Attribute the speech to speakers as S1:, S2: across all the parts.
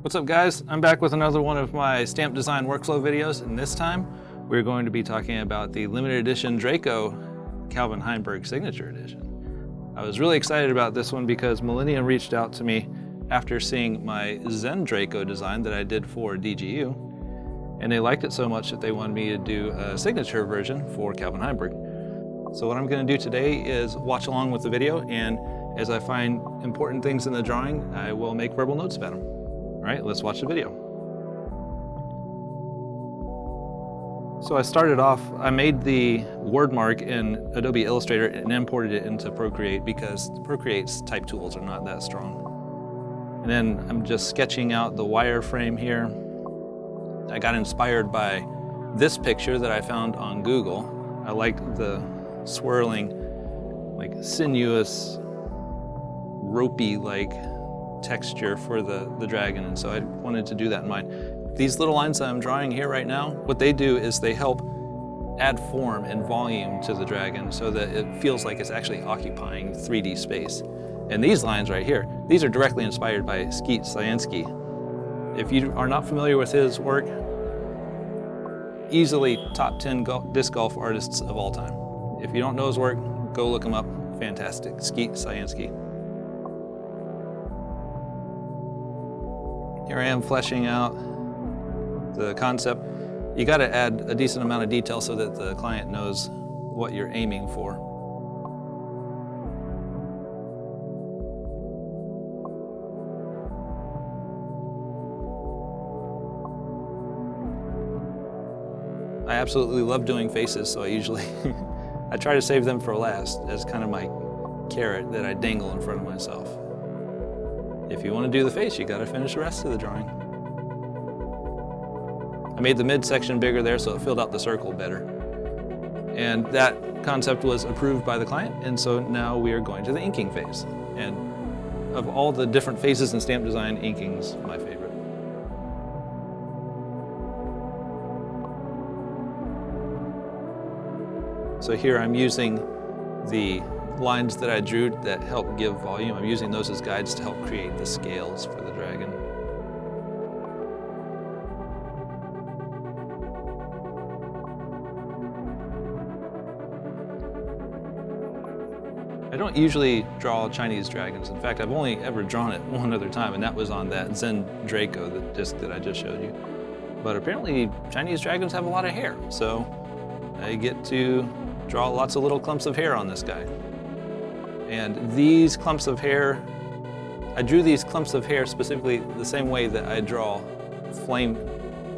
S1: What's up guys? I'm back with another one of my stamp design workflow videos, and this time we're going to be talking about the limited edition Draco Calvin Heimburg Signature Edition. I was really excited about this one because Millennium reached out to me after seeing my Zen Draco design that I did for DGU, and they liked it so much that they wanted me to do a signature version for Calvin Heimburg. So what I'm going to do today is watch along with the video, and as I find important things in the drawing, I will make verbal notes about them. All right, let's watch the video. So I started off, I made the word mark in Adobe Illustrator and imported it into Procreate because Procreate's type tools are not that strong. And then I'm just sketching out the wireframe here. I got inspired by this picture that I found on Google. I liked the swirling, like sinuous, ropey like texture for the dragon, and so I wanted to do that in mind. These little lines that I'm drawing here right now, what they do is they help add form and volume to the dragon so that it feels like it's actually occupying 3D space. And these lines right here, these are directly inspired by Skeet Scienski. If you are not familiar with his work, easily top 10 disc golf artists of all time. If you don't know his work, go look him up. Fantastic. Skeet Scienski. Here I am fleshing out the concept. You got to add a decent amount of detail so that the client knows what you're aiming for. I absolutely love doing faces, so I usually I try to save them for last as kind of my carrot that I dangle in front of myself. If you want to do the face, you got to finish the rest of the drawing. I made the midsection bigger there so it filled out the circle better. And that concept was approved by the client, and so now we are going to the inking phase. And of all the different phases in stamp design, inking's my favorite. So here I'm using the lines that I drew that help give volume. I'm using those as guides to help create the scales for the dragon. I don't usually draw Chinese dragons. In fact, I've only ever drawn it one other time, and that was on that Zen Draco, the disc that I just showed you. But apparently Chinese dragons have a lot of hair, so I get to draw lots of little clumps of hair on this guy. And these clumps of hair, I drew these clumps of hair specifically the same way that I draw flame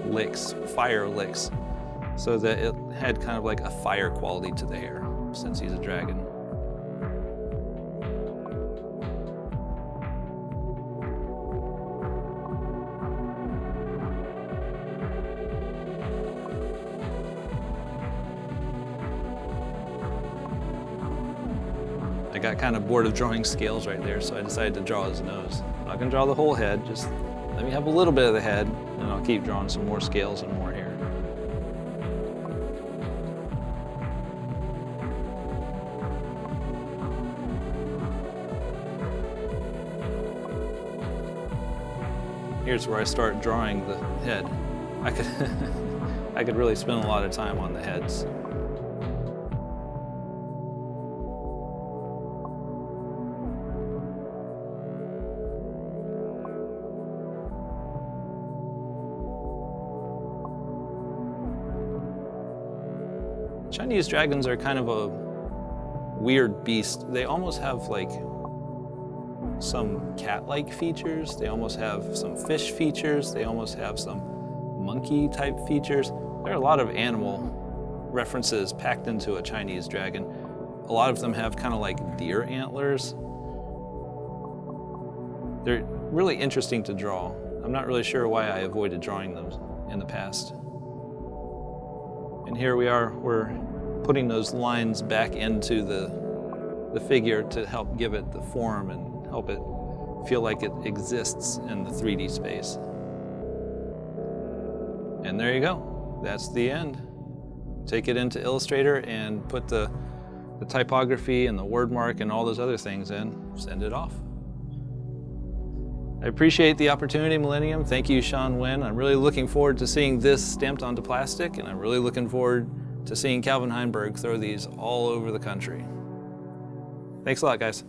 S1: licks, fire licks, so that it had kind of like a fire quality to the hair, since he's a dragon. I got kind of bored of drawing scales right there, so I decided to draw his nose. I'm not going to draw the whole head, just let me have a little bit of the head, and I'll keep drawing some more scales and more hair. Here's where I start drawing the head. I could really spend a lot of time on the heads. Chinese dragons are kind of a weird beast. They almost have like some cat-like features. They almost have some fish features. They almost have some monkey-type features. There are a lot of animal references packed into a Chinese dragon. A lot of them have kind of like deer antlers. They're really interesting to draw. I'm not really sure why I avoided drawing them in the past. And here we are, we're putting those lines back into the figure to help give it the form and help it feel like it exists in the 3D space. And there you go, that's the end. Take it into Illustrator and put the typography and the word mark and all those other things in, send it off. I appreciate the opportunity, Millennium. Thank you, Sean Wynn. I'm really looking forward to seeing this stamped onto plastic, and I'm really looking forward to seeing Calvin Heimburg throw these all over the country. Thanks a lot, guys.